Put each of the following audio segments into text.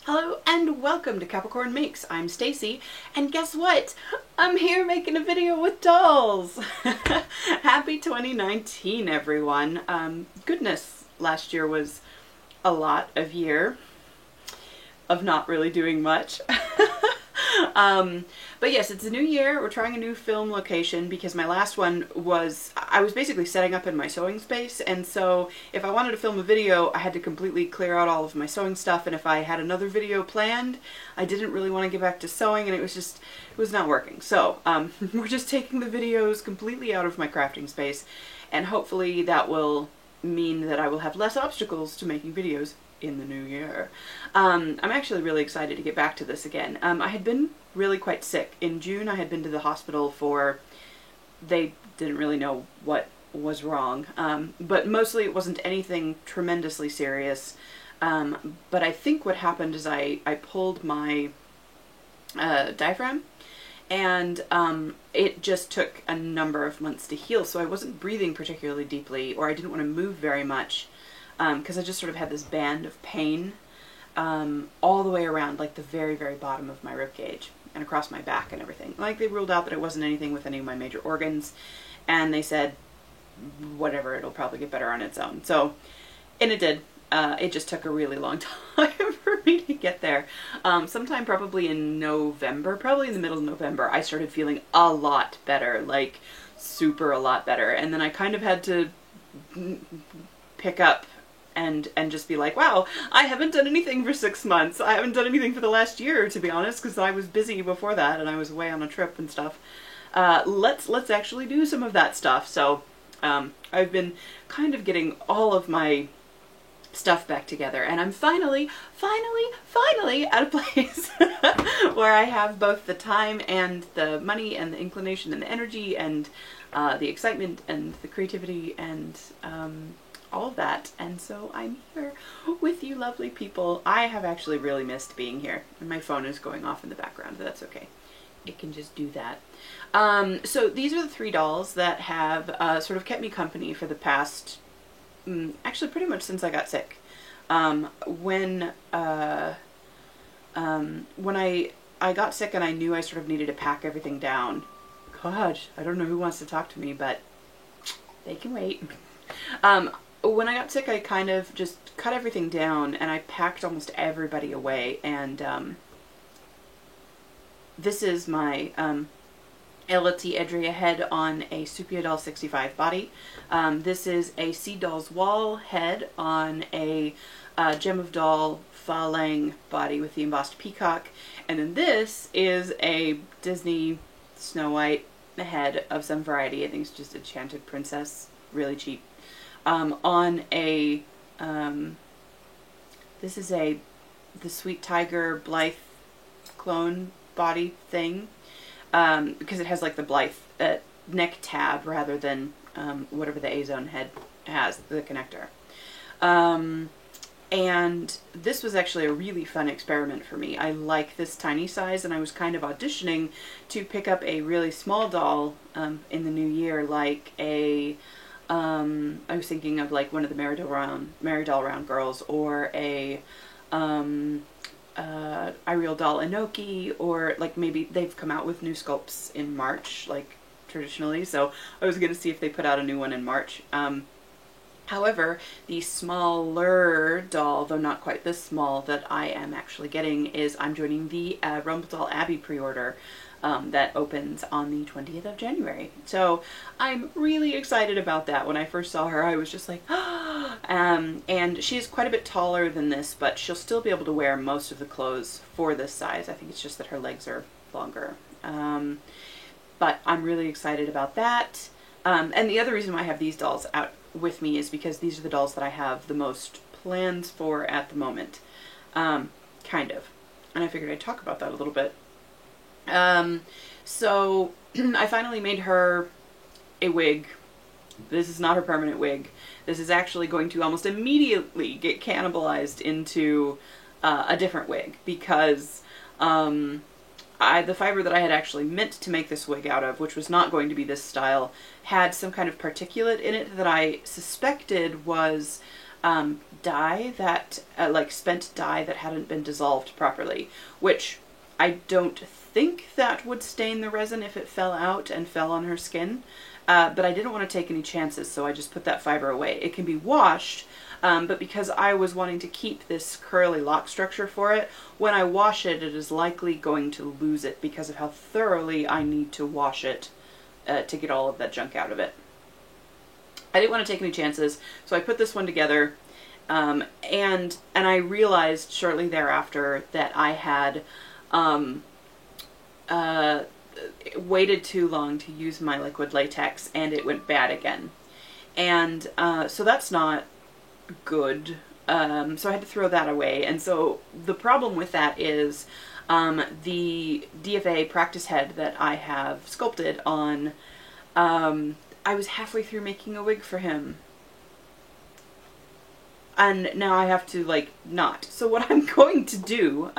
Hello and welcome to Capricorn Makes. I'm Stacy, and guess what? I'm here making a video with dolls. Happy 2019, everyone. Goodness, last year was a lot of year of not really doing much. But yes, it's a new year. We're trying a new film location because my last one was, I was basically setting up in my sewing space, and so if I wanted to film a video, I had to completely clear out all of my sewing stuff, and if I had another video planned, I didn't really want to get back to sewing, and it was not working. So we're just taking the videos completely out of my crafting space, and hopefully that will mean that I will have less obstacles to making videos in the new year. I'm actually really excited to get back to this again. I had been really quite sick. In June I had been to the hospital for, they didn't really know what was wrong, but mostly it wasn't anything tremendously serious. But I think what happened is I pulled my diaphragm, and it just took a number of months to heal, so I wasn't breathing particularly deeply, or I didn't want to move very much, because I just sort of had this band of pain all the way around, like the very, very bottom of my rib cage and across my back and everything. Like, they ruled out that it wasn't anything with any of my major organs, and they said, whatever, it'll probably get better on its own. So, and it did. It just took a really long time for me to get there. Sometime probably in November, probably in the middle of November, I started feeling a lot better, like super a lot better. And then I kind of had to pick up and just be like, wow, I haven't done anything for 6 months. I haven't done anything for the last year, to be honest, because I was busy before that and I was away on a trip and stuff. Let's actually do some of that stuff. So I've been kind of getting all of my stuff back together, and I'm finally at a place where I have both the time and the money and the inclination and the energy and the excitement and the creativity and all of that. And so I'm here with you lovely people. I have actually really missed being here, and my phone is going off in the background, but that's okay. It can just do that. So these are the 3 dolls that have sort of kept me company for the past, actually pretty much since I got sick. When I got sick and I knew I sort of needed to pack everything down. Gosh, I don't know who wants to talk to me, but they can wait. When I got sick, I kind of just cut everything down and I packed almost everybody away, and this is my Ella T. Edria head on a Supia Doll 65 body. This is a Seed Dolls Wall head on a Gem of Doll Fa Lang body with the embossed peacock. And then this is a Disney Snow White head of some variety. I think it's just Enchanted Princess, really cheap. On a, this is the Sweet Tiger Blythe clone body thing. Because it has like the Blythe neck tab rather than whatever the A-Zone head has, the connector. And this was actually a really fun experiment for me. I like this tiny size, and I was kind of auditioning to pick up a really small doll in the new year, like a, I was thinking of like one of the Merry Doll Round girls, or a Ariel Doll Inoki, or like maybe they've come out with new sculpts in March, like traditionally, so I was going to see if they put out a new one in March. However, the smaller doll, though not quite this small, that I am actually getting is I'm joining the Rumble Doll Abby pre-order that opens on the 20th of January. So I'm really excited about that. When I first saw her, I was just like, and she's quite a bit taller than this, but she'll still be able to wear most of the clothes for this size. I think it's just that her legs are longer. But I'm really excited about that. And the other reason why I have these dolls out with me is because these are the dolls that I have the most plans for at the moment. Kind of. And I figured I'd talk about that a little bit. So I finally made her a wig. This is not her permanent wig. This is actually going to almost immediately get cannibalized into a different wig, because the fiber that I had actually meant to make this wig out of, which was not going to be this style, had some kind of particulate in it that I suspected was dye that, like spent dye that hadn't been dissolved properly, which I don't think that would stain the resin if it fell out and fell on her skin. But I didn't want to take any chances, so I just put that fiber away. It can be washed, but because I was wanting to keep this curly lock structure for it, when I wash it, it is likely going to lose it because of how thoroughly I need to wash it to get all of that junk out of it. I didn't want to take any chances, so I put this one together, and I realized shortly thereafter that I had waited too long to use my liquid latex, and it went bad again. And so that's not good. So I had to throw that away. And so the problem with that is the DFA practice head that I have sculpted on, I was halfway through making a wig for him. And now I have to, like, not. So what I'm going to do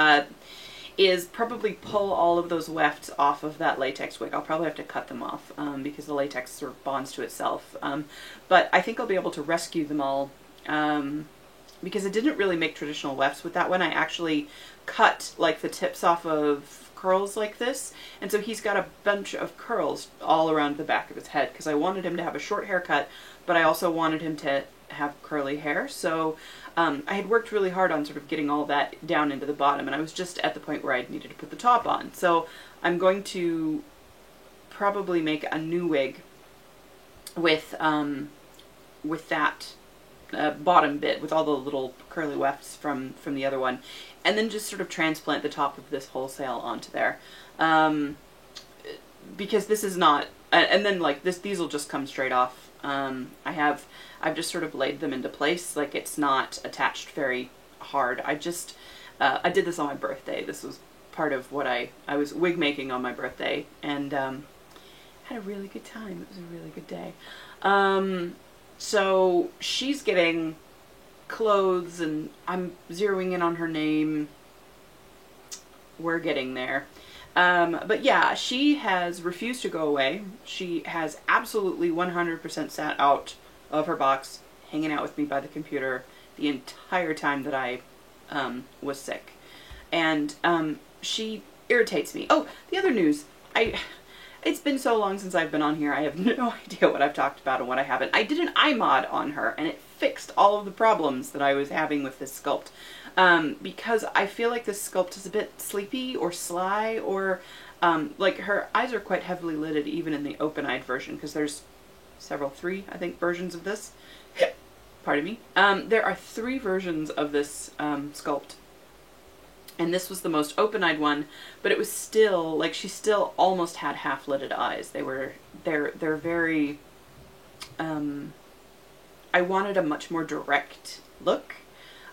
is probably pull all of those wefts off of that latex wig. I'll probably have to cut them off because the latex sort of bonds to itself. But I think I'll be able to rescue them all because I didn't really make traditional wefts with that one. I actually cut, like, the tips off of curls like this, and so he's got a bunch of curls all around the back of his head because I wanted him to have a short haircut, but I also wanted him to have curly hair. So I had worked really hard on sort of getting all that down into the bottom, and I was just at the point where I needed to put the top on. So I'm going to probably make a new wig with that bottom bit, with all the little curly wefts from the other one, and then just sort of transplant the top of this wholesale onto there. Because this is not, and then like these will just come straight off. I've just sort of laid them into place, like it's not attached very hard. I did this on my birthday. This was part of what I was wig making on my birthday, and had a really good time. It was a really good day. So she's getting clothes, and I'm zeroing in on her name. We're getting there. But yeah, she has refused to go away. She has absolutely 100% sat out of her box, hanging out with me by the computer the entire time that I was sick. And she irritates me. Oh, the other news. It's been so long since I've been on here, I have no idea what I've talked about and what I haven't. I did an eye mod on her, and it fixed all of the problems that I was having with this sculpt. Because I feel like this sculpt is a bit sleepy or sly, or like her eyes are quite heavily lidded even in the open-eyed version, because there's three, I think, versions of this. Pardon me. There are 3 versions of this sculpt. And this was the most open-eyed one, but it was still, like, she still almost had half-lidded eyes. They're very, I wanted a much more direct look,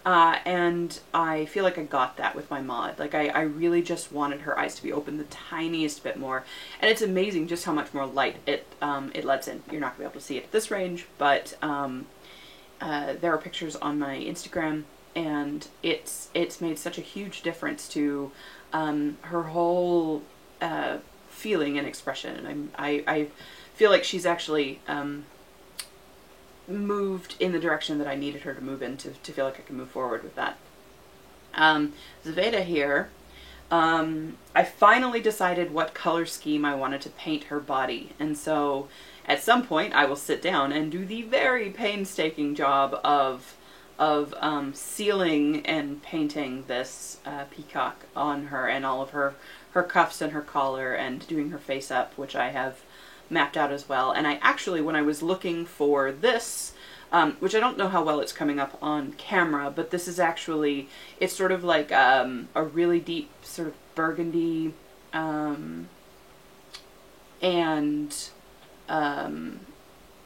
and I feel like I got that with my mod. Like, I really just wanted her eyes to be open the tiniest bit more, and it's amazing just how much more light it lets in. You're not going to be able to see it at this range, but there are pictures on my Instagram, and it's made such a huge difference to her whole feeling and expression. And I feel like she's actually moved in the direction that I needed her to move in to feel like I can move forward with that. Zveda here, I finally decided what color scheme I wanted to paint her body, and so at some point I will sit down and do the very painstaking job of sealing and painting this peacock on her, and all of her cuffs and her collar, and doing her face up, which I have mapped out as well. And I actually, when I was looking for this, which I don't know how well it's coming up on camera, but this is actually, it's sort of like a really deep sort of burgundy and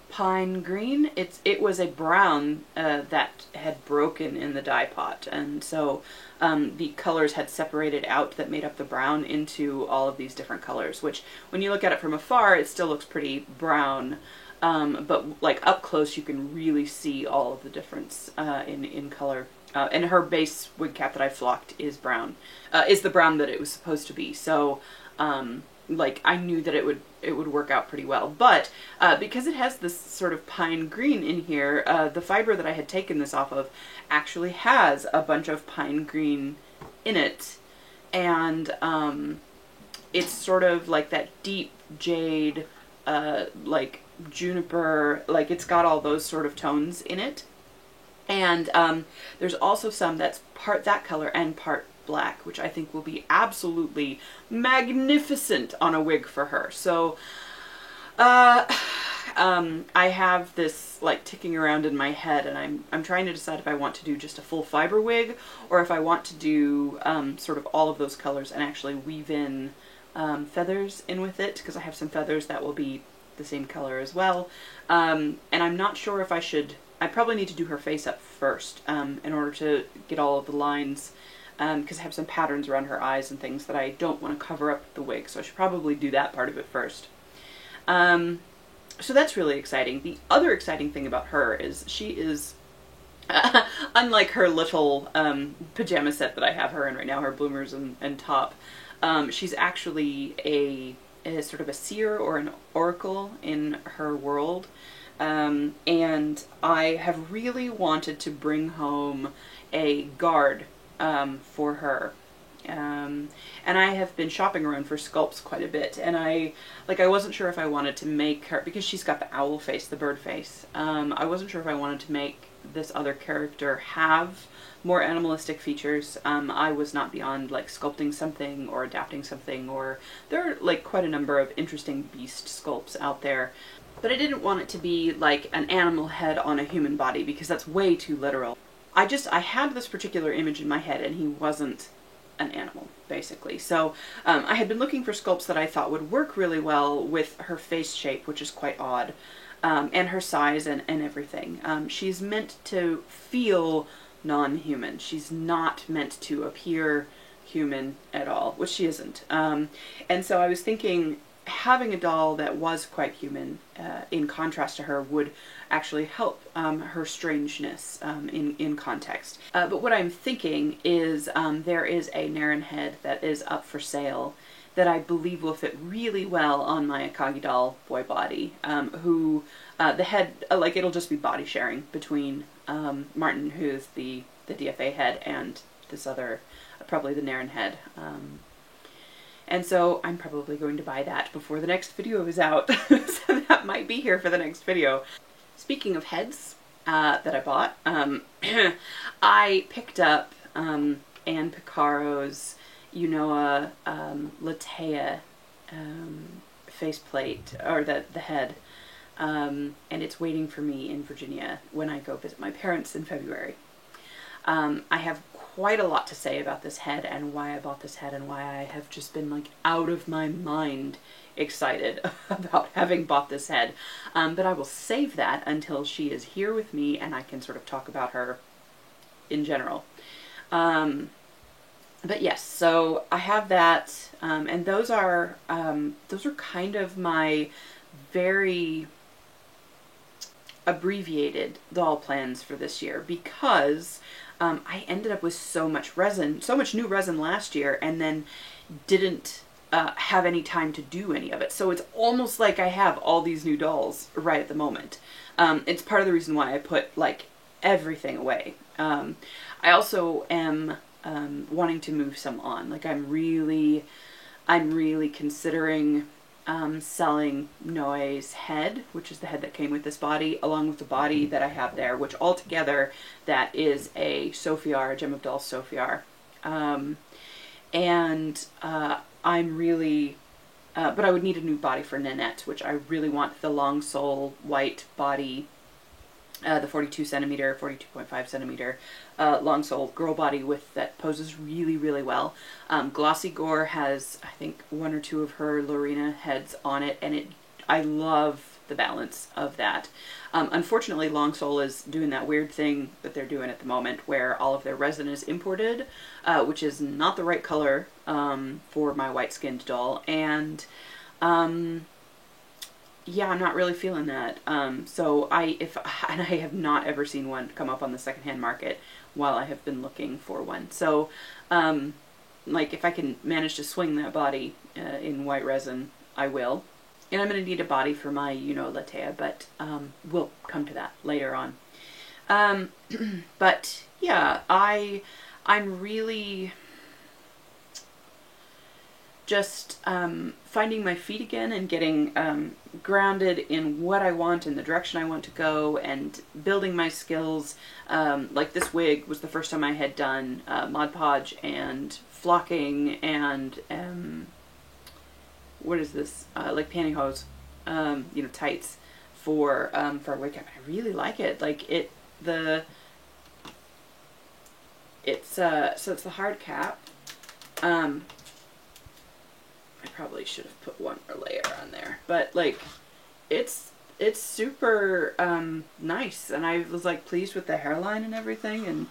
pine green. It was a brown that had broken in the dye pot, and so the colors had separated out that made up the brown into all of these different colors, which when you look at it from afar it still looks pretty brown, but like up close you can really see all of the difference in color. And her base wig cap that I flocked is brown, is the brown that it was supposed to be. So like I knew that it would work out pretty well. But because it has this sort of pine green in here, the fiber that I had taken this off of actually has a bunch of pine green in it, and it's sort of like that deep jade, like juniper, like it's got all those sort of tones in it. And there's also some that's part that color and part black, which I think will be absolutely magnificent on a wig for her. So I have this like ticking around in my head, and I'm trying to decide if I want to do just a full fiber wig or if I want to do sort of all of those colors and actually weave in feathers in with it, because I have some feathers that will be the same color as well. And I'm not sure if I probably need to do her face up first in order to get all of the lines, because I have some patterns around her eyes and things that I don't want to cover up the wig, so I should probably do that part of it first. So that's really exciting. The other exciting thing about her is she is, unlike her little pajama set that I have her in right now, her bloomers and top, she's actually a sort of a seer or an oracle in her world. And I have really wanted to bring home a guard for her. And I have been shopping around for sculpts quite a bit, and I wasn't sure if I wanted to make her, because she's got the owl face, the bird face, I wasn't sure if I wanted to make this other character have more animalistic features. I was not beyond like sculpting something or adapting something, or there are like quite a number of interesting beast sculpts out there. But I didn't want it to be like an animal head on a human body, because that's way too literal. I had this particular image in my head, and he wasn't an animal, basically. So I had been looking for sculpts that I thought would work really well with her face shape, which is quite odd, and her size and everything. She's meant to feel non-human. She's not meant to appear human at all, which she isn't. And so I was thinking having a doll that was quite human, in contrast to her, would actually help her strangeness in context. But what I'm thinking is there is a Naren head that is up for sale that I believe will fit really well on my Akagi doll boy body, who the head, like it'll just be body sharing between Martin, who's the DFA head, and this other, probably the Naren head. And so I'm probably going to buy that before the next video is out. So that might be here for the next video. Speaking of heads that I bought, I picked up Anne Piccaro's Unoa Latea faceplate, or the head, and it's waiting for me in Virginia when I go visit my parents in February. I have quite a lot to say about this head and why I bought this head and why I have just been like out of my mind excited about having bought this head. But I will save that until she is here with me and I can sort of talk about her in general. But yes, so I have that, and those are kind of my very abbreviated doll plans for this year, because I ended up with so much resin, so much new resin last year, and then didn't have any time to do any of it. So it's almost like I have all these new dolls right at the moment. It's part of the reason why I put like everything away. I also am wanting to move some on. Like I'm really considering selling Noe's head, which is the head that came with this body, along with the body that I have there, which altogether that is a Sophiar, a Gem of Dolls Sophiar. I'm really, but I would need a new body for Nanette, which I really want the long sole white body, the 42 centimeter, 42.5 centimeter long sole girl body with that poses really, really well. Glossy Gore has, I think, one or two of her Lorena heads on it, and I love the balance of that. Unfortunately, Long Soul is doing that weird thing that they're doing at the moment where all of their resin is imported, which is not the right color for my white-skinned doll, and yeah, I'm not really feeling that. So I have not ever seen one come up on the secondhand market while I have been looking for one. So like, if I can manage to swing that body in white resin, I will. And I'm going to need a body for my Latea, but we'll come to that later on. But yeah, I'm really just finding my feet again and getting grounded in what I want and the direction I want to go, and building my skills. Like, this wig was the first time I had done Mod Podge and flocking and what is this, like pantyhose, tights for a wig cap. I really like it. Like, so it's the hard cap. I probably should have put one more layer on there, but like, it's super nice, and I was like pleased with the hairline and everything,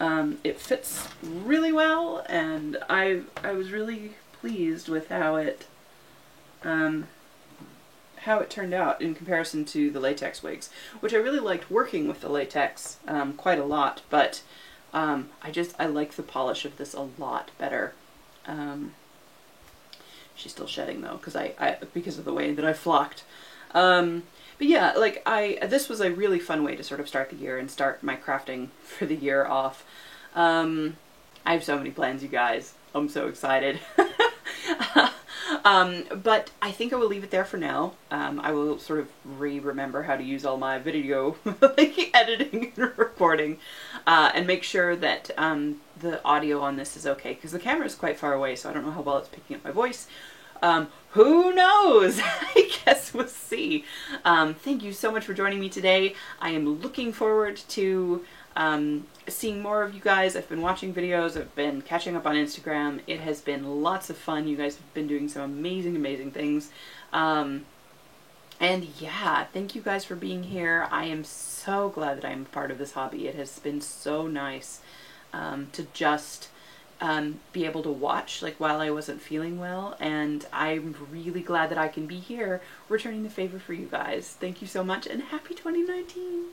and it fits really well, and I was really pleased with how it turned out in comparison to the latex wigs, which I really liked working with the latex quite a lot, but I like the polish of this a lot better. She's still shedding though, because of the way that I flocked. But yeah, like, this was a really fun way to sort of start the year and start my crafting for the year off. I have so many plans, you guys. I'm so excited. But I think I will leave it there for now. I will sort of remember how to use all my video like editing and recording, and make sure that the audio on this is okay, because the camera is quite far away, so I don't know how well it's picking up my voice. Who knows? I guess we'll see. Thank you so much for joining me today. I am looking forward to seeing more of you guys. I've been watching videos, I've been catching up on Instagram. It has been lots of fun. You guys have been doing some amazing things. And yeah, thank you guys for being here. I am so glad that I am a part of this hobby. It has been so nice to just be able to watch, like, while I wasn't feeling well, and I'm really glad that I can be here returning the favor for you guys. Thank you so much, and happy 2019!